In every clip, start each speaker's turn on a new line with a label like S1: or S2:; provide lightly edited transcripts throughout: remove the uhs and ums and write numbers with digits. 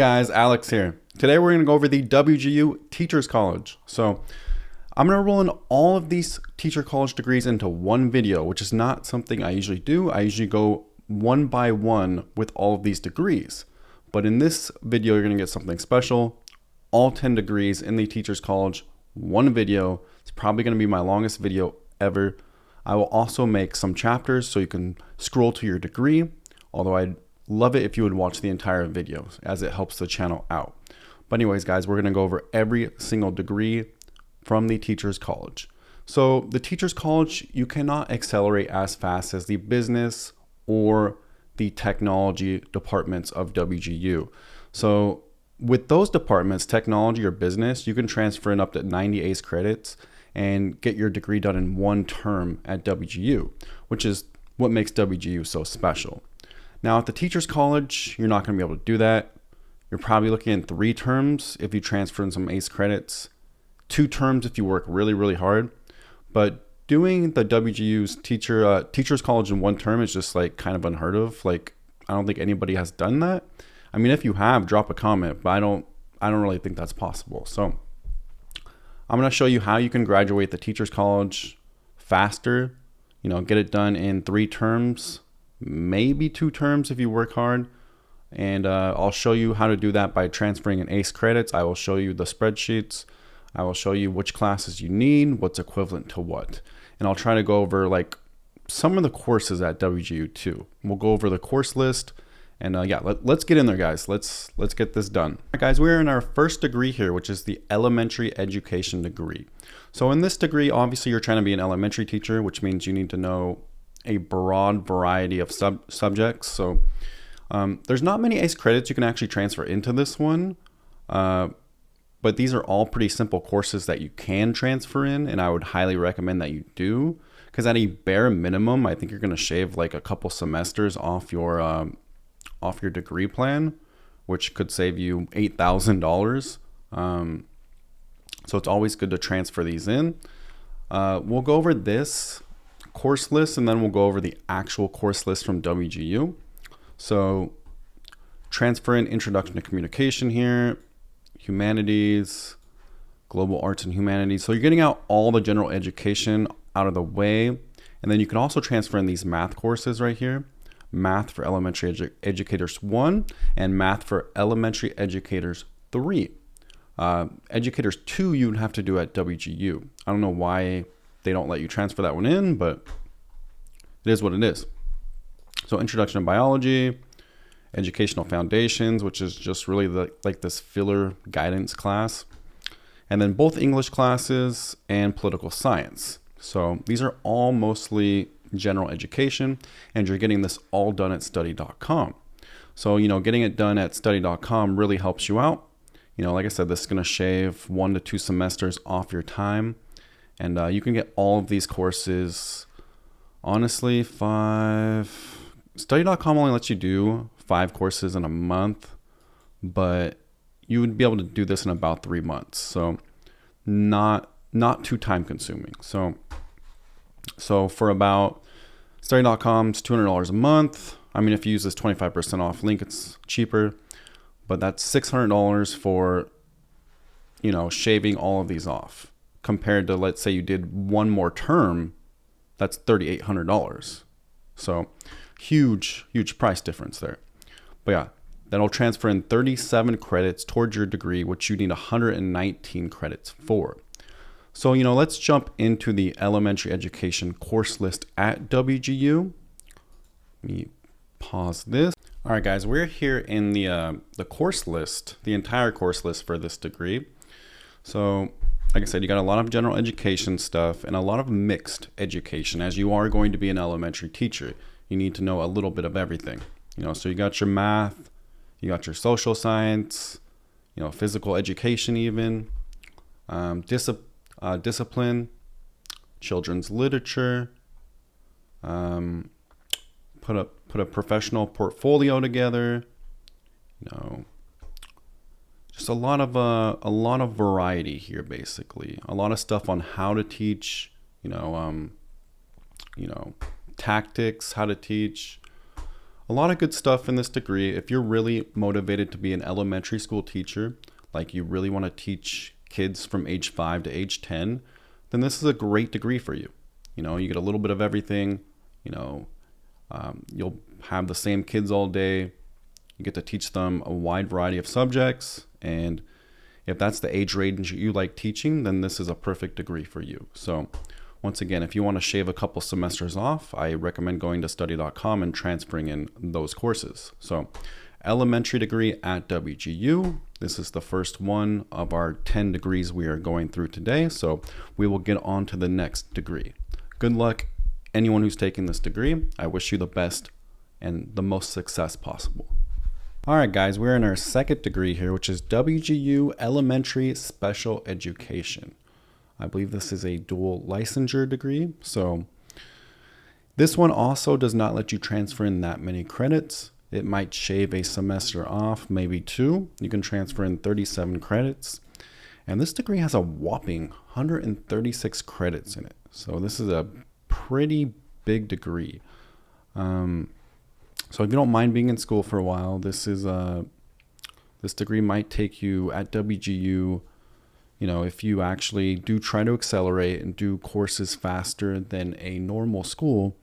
S1: Guys, Alex here. Today we're going to go over the WGU Teachers College. So I'm going to roll in all of these teacher college degrees into one video, which is not something I usually do. I usually go one by one with all of these degrees. But in this video, you're going to get something special. All 10 degrees in the Teachers College, one video. It's probably going to be my longest video ever. I will also make some chapters so you can scroll to your degree, although I'd love it if you would watch the entire video as it helps the channel out. But anyways, guys, we're going to go over every single degree from the Teachers College. So the Teachers College, you cannot accelerate as fast as the business or the technology departments of WGU. So with those departments, technology or business, you can transfer in up to 90 ACE credits and get your degree done in one term at WGU, which is what makes WGU so special. Now at the Teachers College, you're not going to be able to do that. You're probably looking at 3 terms if you transfer in some ACE credits, 2 terms if you work really, really hard. But doing the WGU's Teachers College in one term is just like kind of unheard of. Like, I don't think anybody has done that. I mean, if you have, drop a comment, but I don't really think that's possible. So I'm going to show you how you can graduate the Teachers College faster, get it done in 3 terms, maybe 2 terms if you work hard. And I'll show you how to do that by transferring in ACE credits. I will show you the spreadsheets. I will show you which classes you need, what's equivalent to what. And I'll try to go over like some of the courses at WGU too. We'll go over the course list. And let's get in there, guys. Let's get this done. All right, guys, we're in our first degree here, which is the elementary education degree. So in this degree, obviously you're trying to be an elementary teacher, which means you need to know a broad variety of subjects. So there's not many ACE credits you can actually transfer into this one, but these are all pretty simple courses that you can transfer in, and I would highly recommend that you do, because at a bare minimum, I think you're going to shave like a couple semesters off your degree plan, which could save you $8,000. So it's always good to transfer these in. We'll go over this course list, and then we'll go over the actual course list from WGU. So transfer in Introduction to Communication here, Humanities, Global Arts and Humanities. So you're getting out all the general education out of the way. And then you can also transfer in these math courses right here. Math for Elementary Educators 1 and Math for Elementary Educators 3. Educators 2 you'd have to do at WGU. I don't know why they don't let you transfer that one in, but it is what it is. So Introduction to Biology, Educational Foundations, which is just really like this filler guidance class, and then both English classes and Political Science. So these are all mostly general education, and you're getting this all done at study.com. So, getting it done at study.com really helps you out. Like I said, this is going to shave 1 to 2 semesters off your time, and you can get all of these courses, honestly, 5. Study.com only lets you do 5 courses in a month, but you would be able to do this in about 3 months. So not too time consuming. So for about study.com's $200 a month. I mean, if you use this 25% off link, it's cheaper, but that's $600 for, shaving all of these off, compared to, let's say you did one more term, that's $3,800. So huge price difference there. But yeah, that'll transfer in 37 credits towards your degree, which you need 119 credits for. So, let's jump into the elementary education course list at WGU. Let me pause this. All right, guys, we're here in the course list, the entire course list for this degree. So, like I said, you got a lot of general education stuff and a lot of mixed education. As you are going to be an elementary teacher, you need to know a little bit of everything. So you got your math, you got your social science, physical education even, discipline, children's literature, put a professional portfolio together, just a lot of variety here, basically. A lot of stuff on how to teach, tactics, how to teach, a lot of good stuff in this degree. If you're really motivated to be an elementary school teacher, like you really want to teach kids from age 5 to age 10, then this is a great degree for you. You know, you get a little bit of everything. You know, you'll have the same kids all day. You get to teach them a wide variety of subjects. And if that's the age range you like teaching, then this is a perfect degree for you. So once again, if you want to shave a couple semesters off, I recommend going to study.com and transferring in those courses. So elementary degree at WGU. This is the first one of our 10 degrees we are going through today. So we will get on to the next degree. Good luck, anyone who's taking this degree. I wish you the best and the most success possible. All right, guys, we're in our second degree here, which is WGU Elementary Special Education. I believe this is a dual licensure degree. So this one also does not let you transfer in that many credits. It might shave a semester off, maybe 2. You can transfer in 37 credits. And this degree has a whopping 136 credits in it. So this is a pretty big degree. So if you don't mind being in school for a while, this degree might take you at WGU. You know, if you actually do try to accelerate and do courses faster than a normal school,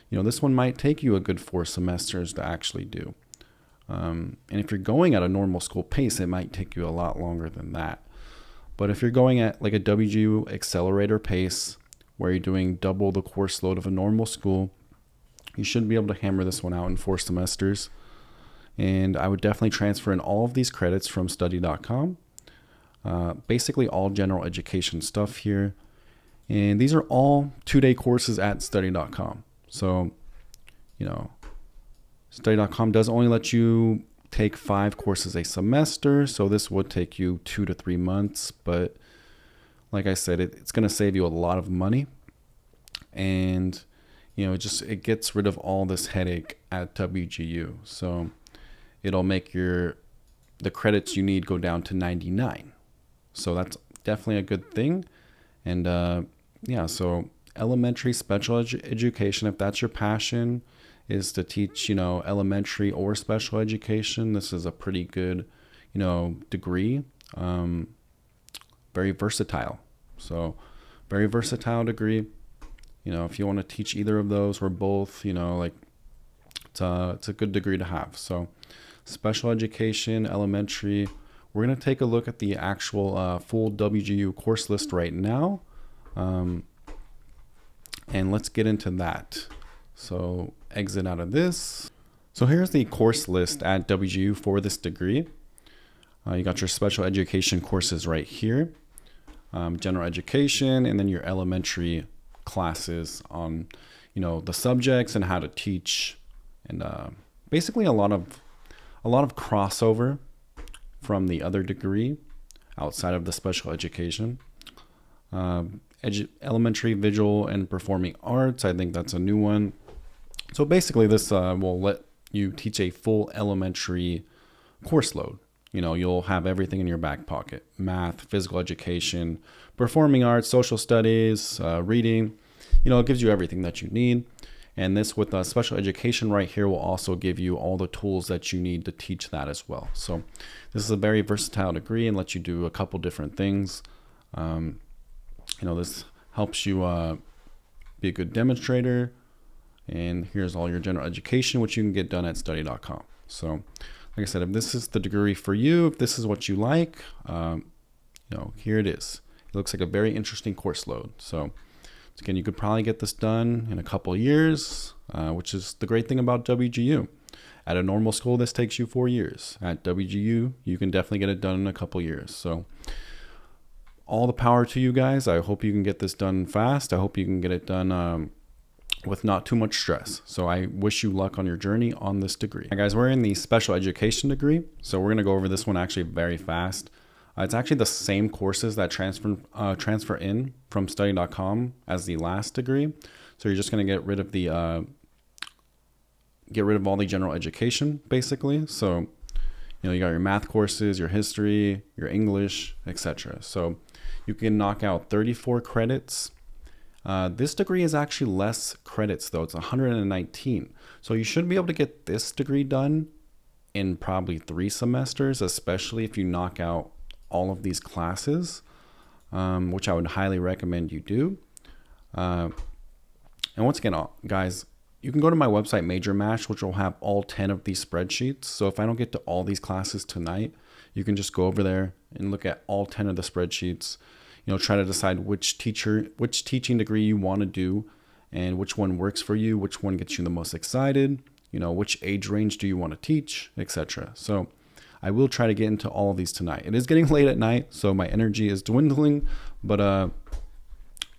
S1: you know, this one might take you a good 4 semesters to actually do. And if you're going at a normal school pace, it might take you a lot longer than that. But if you're going at like a WGU accelerator pace, where you're doing double the course load of a normal school, you should be able to hammer this one out in 4 semesters. And I would definitely transfer in all of these credits from study.com. Basically all general education stuff here. And these are all 2-day courses at study.com. So, you know, study.com does only let you take 5 courses a semester. So this would take you 2 to 3 months. But like I said, it's going to save you a lot of money. And, you know, it gets rid of all this headache at WGU. So it'll make the credits you need go down to 99. So that's definitely a good thing. And yeah, so elementary special education, if that's your passion, is to teach, you know, elementary or special education, this is a pretty good, you know, degree. Very versatile. So very versatile degree. You know, if you want to teach either of those or both, you know, like it's a good degree to have. So special education, elementary. We're going to take a look at the actual full WGU course list right now. And let's get into that. So exit out of this. So here's the course list at WGU for this degree. You got your special education courses right here. General education, and then your elementary classes on, you know, the subjects and how to teach, and basically a lot of crossover from the other degree outside of the special education. Elementary visual and performing arts, I think that's a new one. So basically this will let you teach a full elementary course load. You know, you'll have everything in your back pocket: math, physical education, performing arts, social studies, reading. You know, it gives you everything that you need. And this with special education right here will also give you all the tools that you need to teach that as well. So this is a very versatile degree and lets you do a couple different things. You know, this helps you be a good demonstrator. And here's all your general education, which you can get done at study.com. So like I said, if this is the degree for you, if this is what you like, you know, here it is. It looks like a very interesting course load. So again, you could probably get this done in a couple of years, which is the great thing about WGU. At a normal school, this takes you 4 years. At WGU, you can definitely get it done in a couple of years. So all the power to you guys. I hope you can get this done fast. I hope you can get it done with not too much stress. So I wish you luck on your journey on this degree. Right, guys, we're in the special education degree. So we're going to go over this one actually very fast. It's actually the same courses that transfer in from study.com as the last degree. So you're just going to get rid of all the general education, basically. So, you know, you got your math courses, your history, your English, etc. So you can knock out 34 credits This degree is actually less credits though. It's 119. So you should be able to get this degree done in probably 3 semesters, especially if you knock out all of these classes, which I would highly recommend you do. And once again, guys, you can go to my website, Major Mash, which will have all 10 of these spreadsheets. So if I don't get to all these classes tonight, you can just go over there and look at all 10 of the spreadsheets. Try to decide which teaching degree you want to do and which one works for you, which one gets you the most excited, which age range do you want to teach, etc. So I will try to get into all of these tonight. It is getting late at night, so my energy is dwindling, but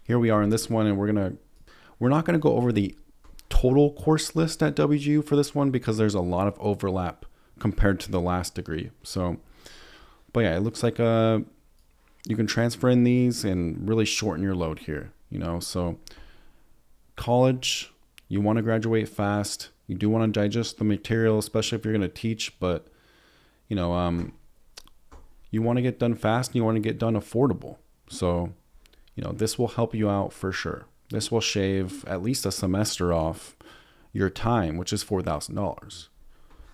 S1: here we are in this one, and we're not gonna go over the total course list at WGU for this one because there's a lot of overlap compared to the last degree. So, but yeah, it looks like you can transfer in these and really shorten your load here. So college, you want to graduate fast. You do want to digest the material, especially if you're going to teach, but you want to get done fast and you want to get done affordable. So, this will help you out for sure. This will shave at least a semester off your time, which is $4,000.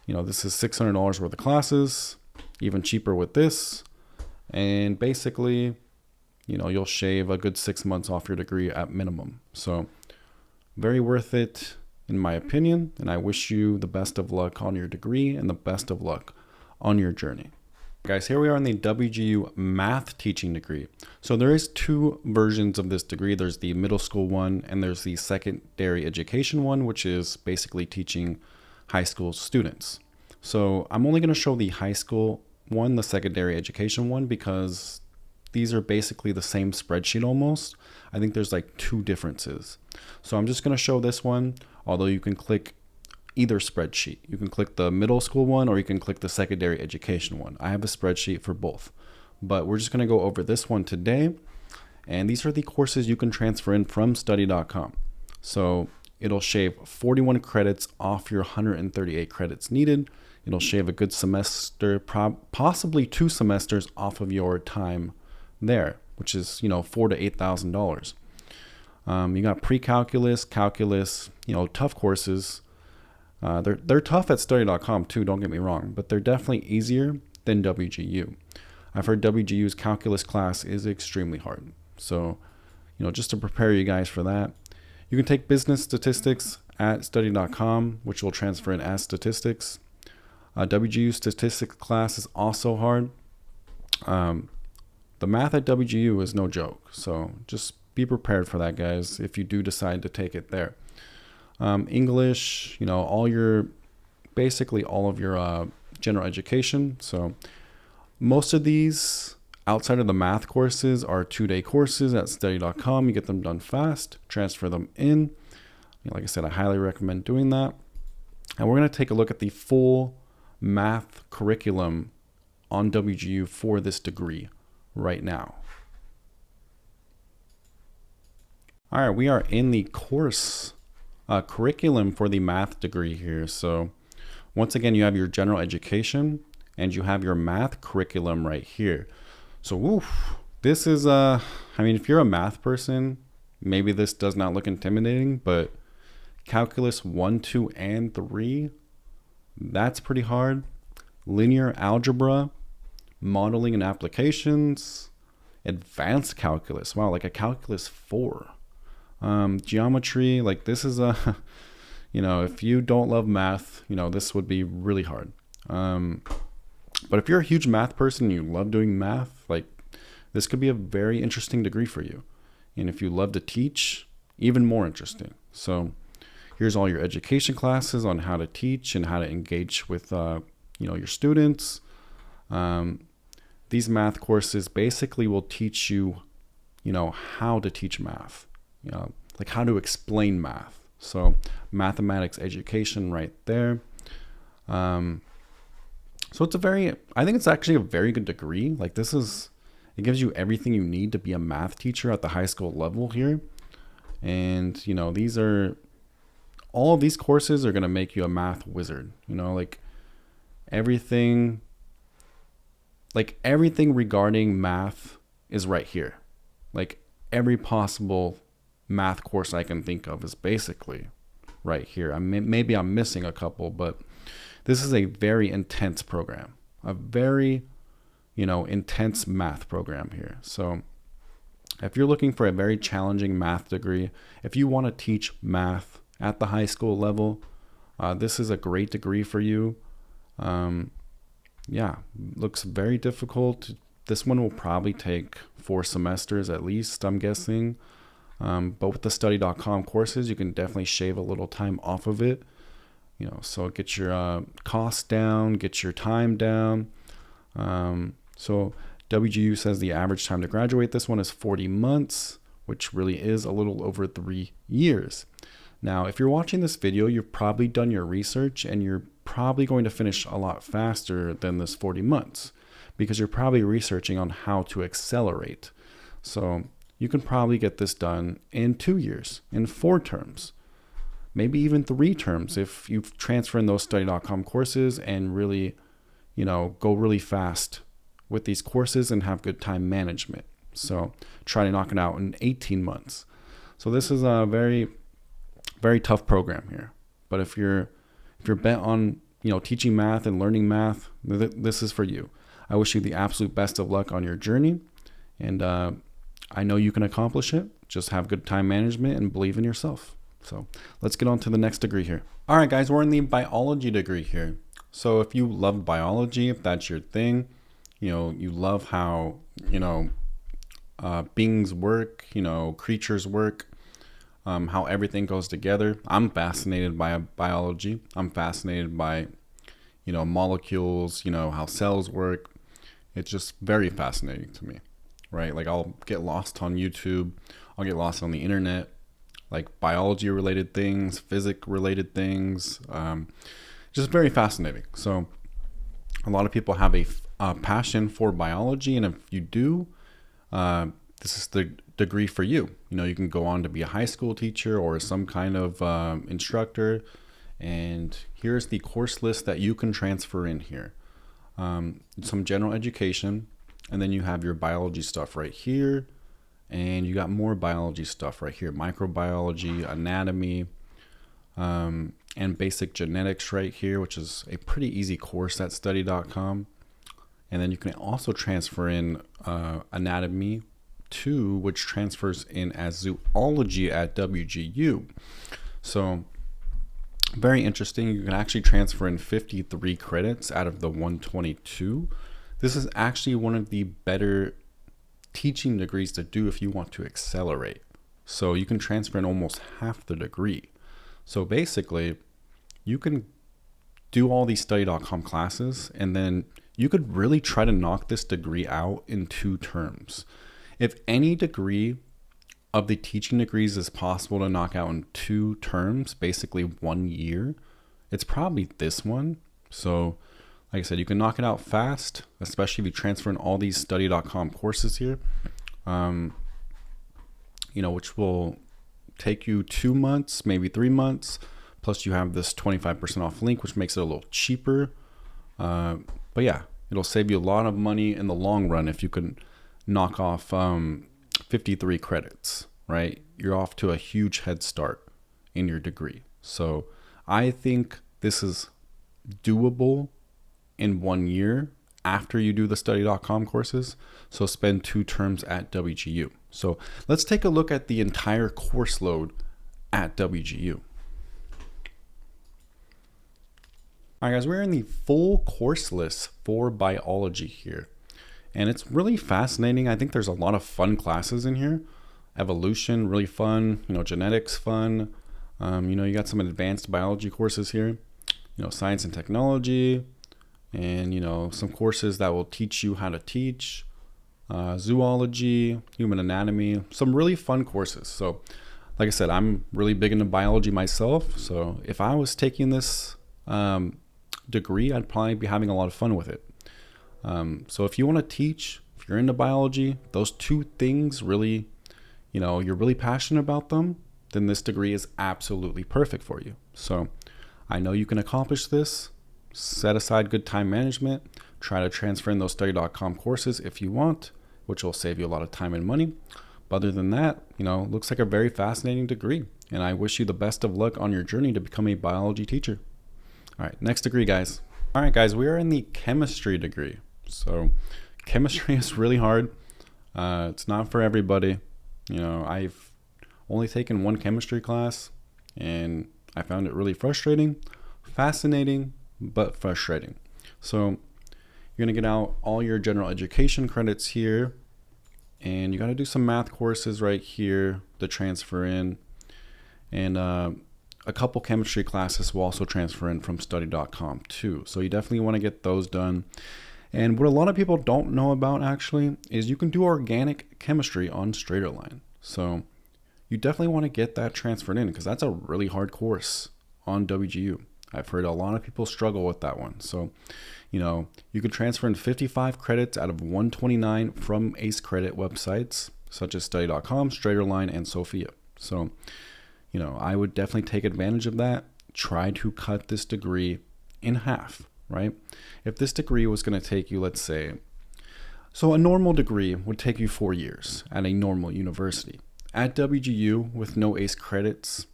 S1: This is $600 worth of classes, even cheaper with this. And basically, you'll shave a good 6 months off your degree at minimum. So very worth it in my opinion. And I wish you the best of luck on your degree and the best of luck on your journey. Guys, here we are in the WGU math teaching degree. So there is 2 versions of this degree. There's the middle school one and there's the secondary education one, which is basically teaching high school students. So I'm only going to show the high school one, the secondary education one, because these are basically the same spreadsheet almost. I think there's like 2 differences. So I'm just going to show this one, although you can click either spreadsheet. You can click the middle school one or you can click the secondary education one. I have a spreadsheet for both, but we're just going to go over this one today. And these are the courses you can transfer in from study.com. So it'll shave 41 credits off your 138 credits needed. It'll shave a good semester, possibly 2 semesters off of your time there, which is, $4,000 to $8,000. You got pre-calculus, calculus, tough courses. They're tough at study.com too, don't get me wrong, but they're definitely easier than WGU. I've heard WGU's calculus class is extremely hard. So, just to prepare you guys for that, you can take business statistics at study.com, which will transfer in as statistics. WGU statistics class is also hard. The math at WGU is no joke. So just be prepared for that, guys, if you do decide to take it there. English, basically all of your general education. So most of these outside of the math courses are 2-day courses at study.com. You get them done fast, transfer them in. Like I said, I highly recommend doing that. And we're going to take a look at the full math curriculum on WGU for this degree right now. All right, we are in the course curriculum for the math degree here. So once again, you have your general education and you have your math curriculum right here. So this is, if you're a math person, maybe this does not look intimidating, but calculus 1, 2, and 3, that's pretty hard. Linear algebra, modeling and applications, advanced calculus. Wow, like a calculus 4. Geometry, like this is if you don't love math, this would be really hard. But if you're a huge math person, you love doing math, like this could be a very interesting degree for you. And if you love to teach, even more interesting. So here's all your education classes on how to teach and how to engage with, your students. These math courses basically will teach you, how to teach math, like how to explain math. So mathematics education right there. So I think it's actually a very good degree. Like it gives you everything you need to be a math teacher at the high school level here. And, all of these courses are going to make you a math wizard, like everything regarding math is right here. Like every possible, math course I can think of is basically right here. Maybe I'm missing a couple, but this is a very intense program, a very, intense math program here. So if you're looking for a very challenging math degree, if you want to teach math at the high school level, this is a great degree for you. Looks very difficult. This one will probably take 4 semesters at least, I'm guessing. But with the study.com courses, you can definitely shave a little time off of it. So get your costs down, get your time down. So WGU says the average time to graduate this one is 40 months, which really is a little over 3 years. Now, if you're watching this video, you've probably done your research and you're probably going to finish a lot faster than this 40 months because you're probably researching on how to accelerate. So you can probably get this done in 2 years, in 4 terms, maybe even 3 terms if you transfer in those study.com courses and really, go really fast with these courses and have good time management. So try to knock it out in 18 months. So this is a very, very tough program here. But if you're bent on, teaching math and learning math, this is for you. I wish you the absolute best of luck on your journey. And I know you can accomplish it. Just have good time management and believe in yourself. So let's get on to the next degree here. All right, guys, we're in the biology degree here. So if you love biology, if that's your thing, you love how, beings work, creatures work, how everything goes together. I'm fascinated by biology. I'm fascinated by, molecules, how cells work. It's just very fascinating to me, right? Like I'll get lost on YouTube. I'll get lost on the internet, like biology related things, physics related things, just very fascinating. So a lot of people have a passion for biology. And if you do, this is the degree for you. You can go on to be a high school teacher or some kind of instructor. And here's the course list that you can transfer in here. Some general education, and then you have your biology stuff right here. And you got more biology stuff right here, microbiology, anatomy, and basic genetics right here, which is a pretty easy course at study.com. And then you can also transfer in anatomy 2, which transfers in as zoology at WGU. So very interesting. You can actually transfer in 53 credits out of the 122. This is actually one of the better teaching degrees to do if you want to accelerate. So you can transfer in almost half the degree. So basically, you can do all these study.com classes, and then you could really try to knock this degree out in 2 terms. If any degree of the teaching degrees is possible to knock out in 2 terms, basically 1 year, it's probably this one. So like I said, you can knock it out fast, especially if you transfer in all these study.com courses here, which will take you 2 months, maybe 3 months. Plus you have this 25% off link, which makes it a little cheaper. But yeah, it'll save you a lot of money in the long run if you can knock off 53 credits, right? You're off to a huge head start in your degree. So I think this is doable in 1 year after you do the study.com courses. So spend 2 terms at WGU. So let's take a look at the entire course load at WGU. All right, guys, we're in the full course list for biology here. And it's really fascinating. I think there's a lot of fun classes in here. Evolution, really fun. Genetics, fun. You got some advanced biology courses here. Science and technology. And, some courses that will teach you how to teach. Zoology, human anatomy. Some really fun courses. So, like I said, I'm really big into biology myself. So, if I was taking this degree, I'd probably be having a lot of fun with it. So if you want to teach, if you're into biology, those 2 things really, you're really passionate about them, then this degree is absolutely perfect for you. So I know you can accomplish this. Set aside good time management. Try to transfer in those study.com courses if you want, which will save you a lot of time and money. But other than that, looks like a very fascinating degree. And I wish you the best of luck on your journey to become a biology teacher. All right, next degree, guys. All right, guys, we are in the chemistry degree. So chemistry is really hard. It's not for everybody. I've only taken one chemistry class, and I found it really frustrating, fascinating, but frustrating. So you're going to get out all your general education credits here, and you got to do some math courses right here to transfer in. And a couple chemistry classes will also transfer in from study.com too. So you definitely want to get those done. And what a lot of people don't know about actually is you can do organic chemistry on Straighterline. So you definitely want to get that transferred in because that's a really hard course on WGU. I've heard a lot of people struggle with that one. So, you can transfer in 55 credits out of 129 from ACE credit websites such as study.com, Straighterline, and Sophia. So, I would definitely take advantage of that. Try to cut this degree in half, right? If this degree was going to take you, let's say, so a normal degree would take you 4 years at a normal university. At WGU, with no ACE credits,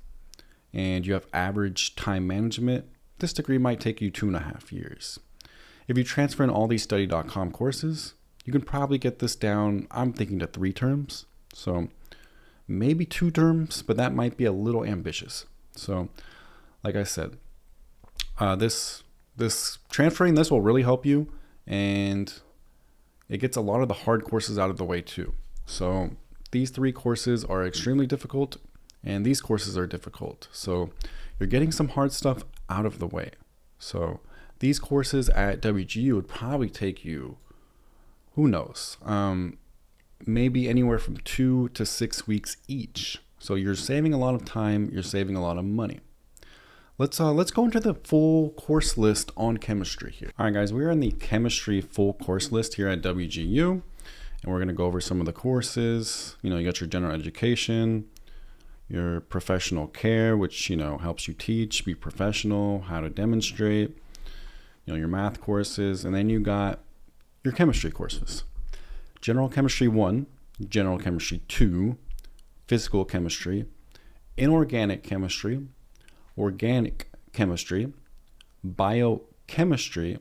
S1: and you have average time management, this degree might take you 2.5 years. If you transfer in all these study.com courses, you can probably get this down, I'm thinking, to 3 terms. So maybe 2 terms, but that might be a little ambitious. So like I said, this transferring this will really help you, and it gets a lot of the hard courses out of the way too. So these 3 courses are extremely difficult, and these courses are difficult. So you're getting some hard stuff out of the way. So these courses at WGU would probably take you, who knows, maybe anywhere from 2 to 6 weeks each. So you're saving a lot of time, you're saving a lot of money. Let's go into the full course list on chemistry here. All right, guys, we're in the chemistry full course list here at WGU, and we're going to go over some of the courses. You got your general education, your professional care, which helps you teach, be professional, how to demonstrate, your math courses, and then you got your chemistry courses. General Chemistry 1, General Chemistry 2, Physical Chemistry, Inorganic Chemistry, Organic Chemistry, Biochemistry,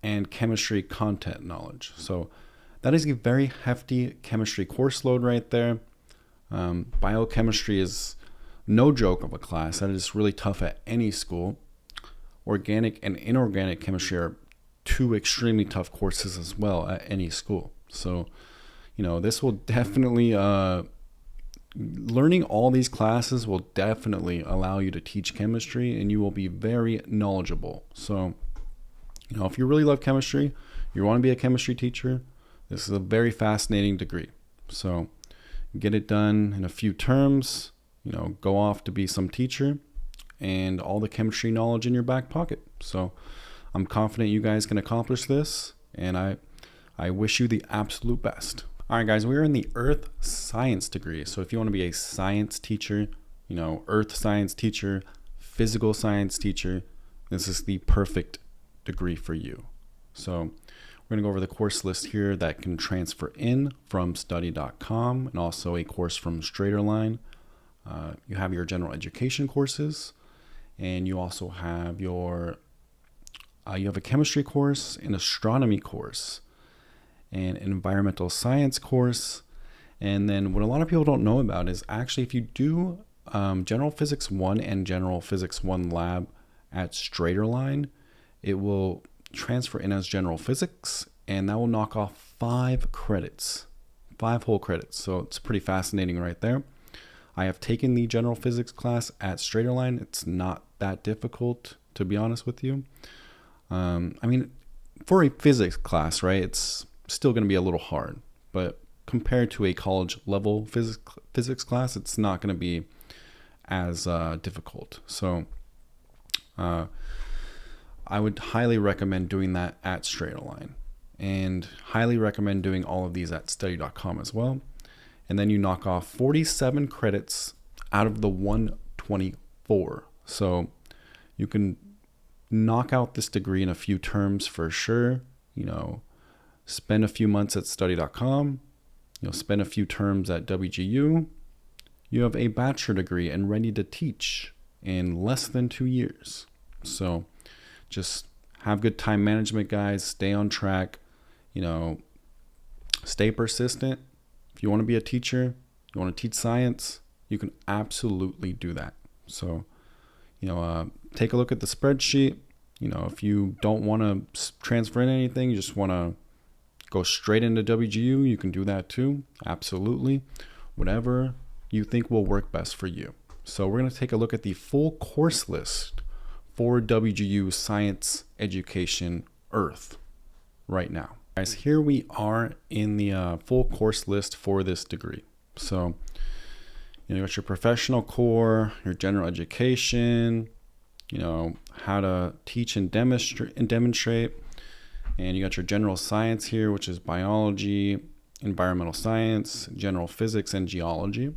S1: and Chemistry Content Knowledge. So that is a very hefty chemistry course load right there. Biochemistry is no joke of a class. That is really tough at any school. Organic and inorganic chemistry are 2 extremely tough courses as well at any school. So, this will definitely, learning all these classes will definitely allow you to teach chemistry, and you will be very knowledgeable. So, if you really love chemistry, you want to be a chemistry teacher, this is a very fascinating degree. So get it done in a few terms, go off to be some teacher, and all the chemistry knowledge in your back pocket. So I'm confident you guys can accomplish this, and I wish you the absolute best. All right, guys, we're in the earth science degree. So if you want to be a science teacher, earth science teacher, physical science teacher, this is the perfect degree for you. So we're going to go over the course list here that can transfer in from study.com, and also a course from Straighterline. You have your general education courses, and you also have you have a chemistry course, an astronomy course, and an environmental science course. And then what a lot of people don't know about is actually if you do General Physics 1 and General Physics 1 Lab at Straighterline, it will transfer in as General Physics, and that will knock off 5 credits, 5 whole credits. So it's pretty fascinating right there. I have taken the General Physics class at Straighterline. It's not that difficult, to be honest with you. For a physics class, right, it's still going to be a little hard, but compared to a college level physics class, it's not going to be as difficult. So I would highly recommend doing that at Straighterline, and highly recommend doing all of these at study.com as well. And then you knock off 47 credits out of the 124. So you can knock out this degree in a few terms for sure. Spend a few months at study.com, spend a few terms at WGU, you have a bachelor degree and ready to teach in less than 2 years. So just have good time management, guys. Stay on track, stay persistent. If you want to be a teacher, you want to teach science, you can absolutely do that. So, take a look at the spreadsheet. If you don't want to transfer in anything, you just want to go straight into WGU, you can do that too. Absolutely. Whatever you think will work best for you. So we're going to take a look at the full course list for WGU Science Education Earth right now. Guys, here we are in the full course list for this degree. So you got your professional core, your general education, how to teach and demonstrate. And you got your general science here, which is biology, environmental science, general physics, and geology.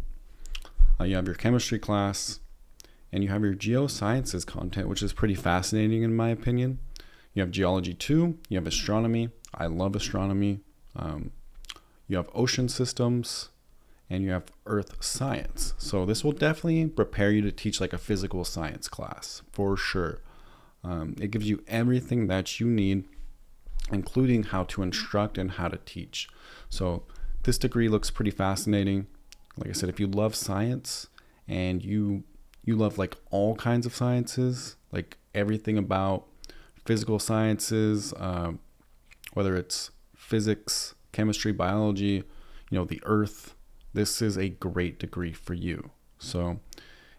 S1: You have your chemistry class, and you have your geosciences content, which is pretty fascinating in my opinion. You have geology 2, you have astronomy. I love astronomy. You have ocean systems, and you have earth science. So this will definitely prepare you to teach like a physical science class for sure. It gives you everything that you need, including how to instruct and how to teach. So this degree looks pretty fascinating. Like I said, if you love science and you love like all kinds of sciences, like everything about physical sciences, whether it's physics, chemistry, biology, the earth, this is a great degree for you. So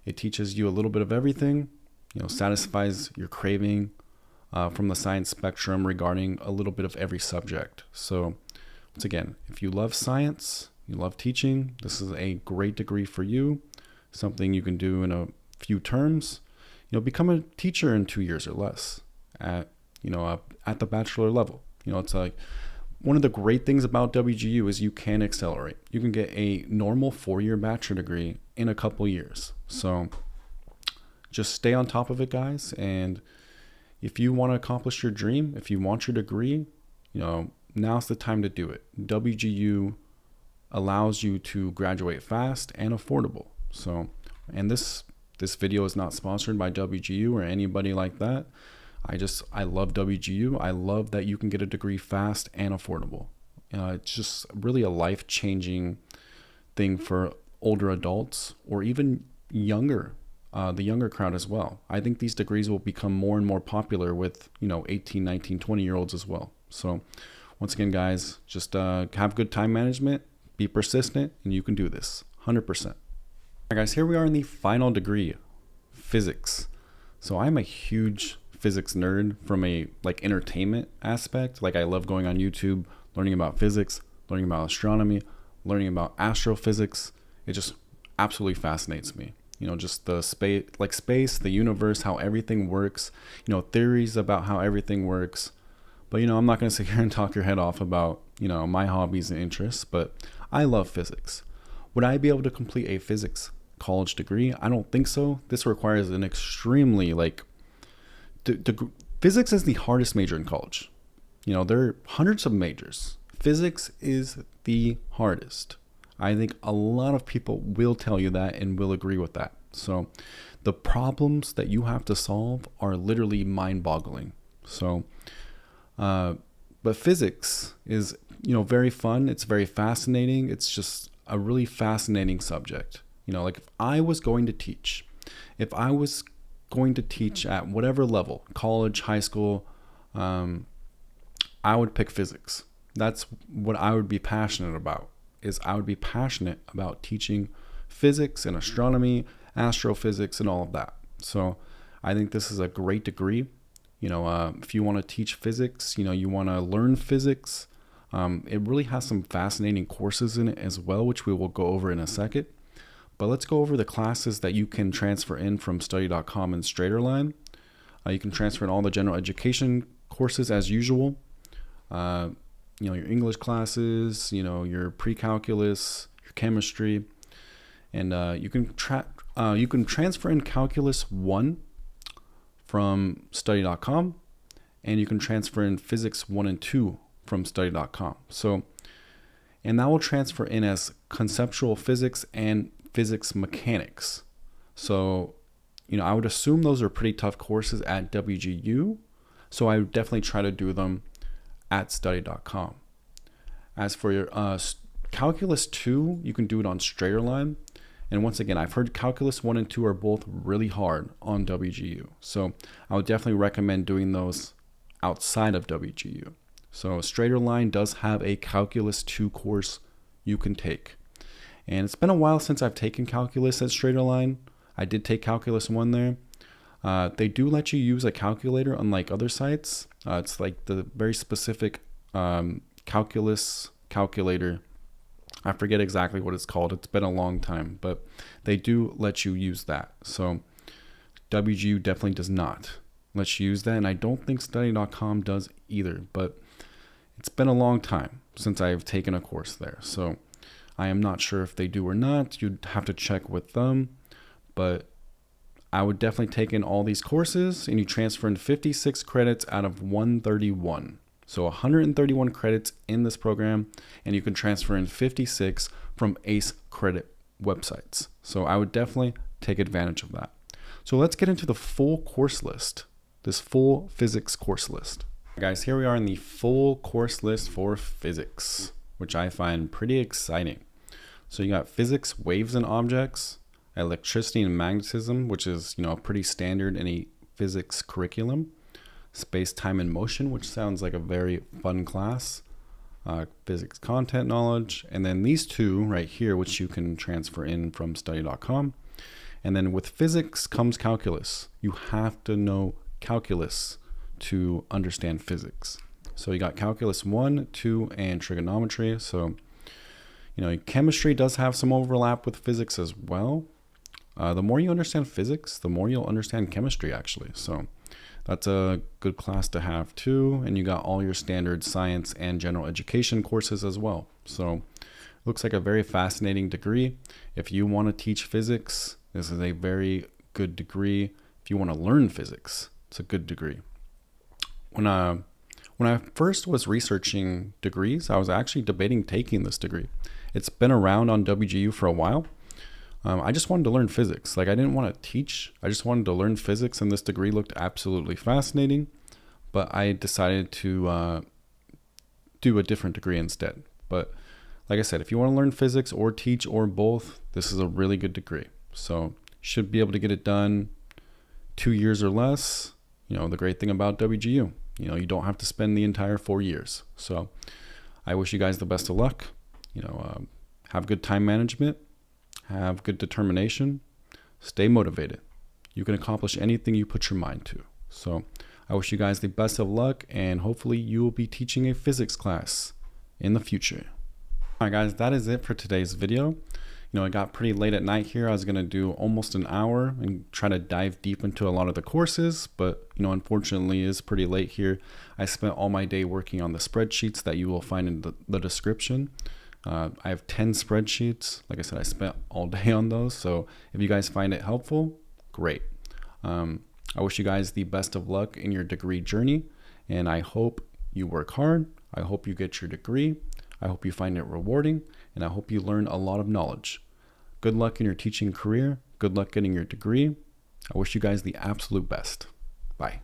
S1: it teaches you a little bit of everything, satisfies your craving from the science spectrum regarding a little bit of every subject. So once again, if you love science, you love teaching, this is a great degree for you, something you can do in a few terms. Become a teacher in 2 years or less at the bachelor level. It's like one of the great things about WGU is you can accelerate. You can get a normal 4-year bachelor degree in a couple years. So just stay on top of it, guys. And if you want to accomplish your dream, if you want your degree, now's the time to do it. WGU allows you to graduate fast and affordable. So, and this video is not sponsored by WGU or anybody like that. I love WGU. I love that you can get a degree fast and affordable. It's just really a life-changing thing for older adults or even younger, the younger crowd as well. I think these degrees will become more and more popular with 18, 19, 20-year-olds as well. So once again, guys, just have good time management, be persistent, and you can do this 100%. All right, guys, here we are in the final degree, physics. So I'm a huge physics nerd from a entertainment aspect. I love going on YouTube, learning about physics, learning about astronomy, learning about astrophysics. It just absolutely fascinates me. Just the space, the universe, how everything works, theories about how everything works. But, I'm not going to sit here and talk your head off about, my hobbies and interests, but I love physics. Would I be able to complete a physics college degree? I don't think so. This requires an extremely, physics is the hardest major in college. There are hundreds of majors. Physics is the hardest. I think a lot of people will tell you that and will agree with that. So the problems that you have to solve are literally mind-boggling. So, but physics is, very fun. It's very fascinating. It's just a really fascinating subject. If I was going to teach, at whatever level, college, high school, I would pick physics. That's what I would be passionate about. I would be passionate about teaching physics and astronomy, astrophysics, and all of that. So I think this is a great degree. If you want to teach physics, you want to learn physics, it really has some fascinating courses in it as well, which we will go over in a second. But let's go over the classes that you can transfer in from study.com and Straighterline. You can transfer in all the general education courses as usual. Your English classes, your pre-calculus, your chemistry, and you can transfer in calculus 1 from study.com, and you can transfer in physics 1 and 2 from study.com. So and that will transfer in as conceptual physics and physics mechanics. So, I would assume those are pretty tough courses at WGU, so I would definitely try to do them at study.com. As for your Calculus 2, you can do it on Straighterline. And once again, I've heard Calculus 1 and 2 are both really hard on WGU. So I would definitely recommend doing those outside of WGU. So Straighterline does have a Calculus 2 course you can take. And it's been a while since I've taken Calculus at Straighterline. I did take Calculus 1 there. They do let you use a calculator unlike other sites. It's like the very specific calculus calculator. I forget exactly what it's called. It's been a long time, but they do let you use that. So WGU definitely does not let you use that. And I don't think study.com does either, but it's been a long time since I've taken a course there. So I am not sure if they do or not. You'd have to check with them, but I would definitely take in all these courses, and you transfer in 56 credits out of 131. So 131 credits in this program, and you can transfer in 56 from ACE credit websites. So I would definitely take advantage of that. So let's get into the full course list, this full physics course list. Guys, here we are in the full course list for physics, which I find pretty exciting. So you got physics, waves and objects, electricity and magnetism, which is, pretty standard in a physics curriculum. Space, time, and motion, which sounds like a very fun class. Physics content knowledge. And then these two right here, which you can transfer in from study.com. And then with physics comes calculus. You have to know calculus to understand physics. So you got calculus 1, 2, and trigonometry. So, chemistry does have some overlap with physics as well. The more you understand physics, the more you'll understand chemistry, actually. So that's a good class to have too. And you got all your standard science and general education courses as well. So looks like a very fascinating degree. If you want to teach physics, this is a very good degree. If you want to learn physics, it's a good degree. When I first was researching degrees, I was actually debating taking this degree. It's been around on WGU for a while. I just wanted to learn physics. I didn't want to teach. I just wanted to learn physics, and this degree looked absolutely fascinating. But I decided to do a different degree instead. But like I said, if you want to learn physics or teach or both, this is a really good degree. So you should be able to get it done 2 years or less. The great thing about WGU, you don't have to spend the entire 4 years. So I wish you guys the best of luck. Have good time management. Have good determination, stay motivated. You can accomplish anything you put your mind to. So I wish you guys the best of luck, and hopefully you will be teaching a physics class in the future. All right, guys, that is it for today's video. It got pretty late at night here. I was going to do almost an hour and try to dive deep into a lot of the courses, but unfortunately it's pretty late here. I spent all my day working on the spreadsheets that you will find in the description. I have 10 spreadsheets. Like I said, I spent all day on those. So if you guys find it helpful, great. I wish you guys the best of luck in your degree journey, and I hope you work hard. I hope you get your degree. I hope you find it rewarding, and I hope you learn a lot of knowledge. Good luck in your teaching career. Good luck getting your degree. I wish you guys the absolute best. Bye.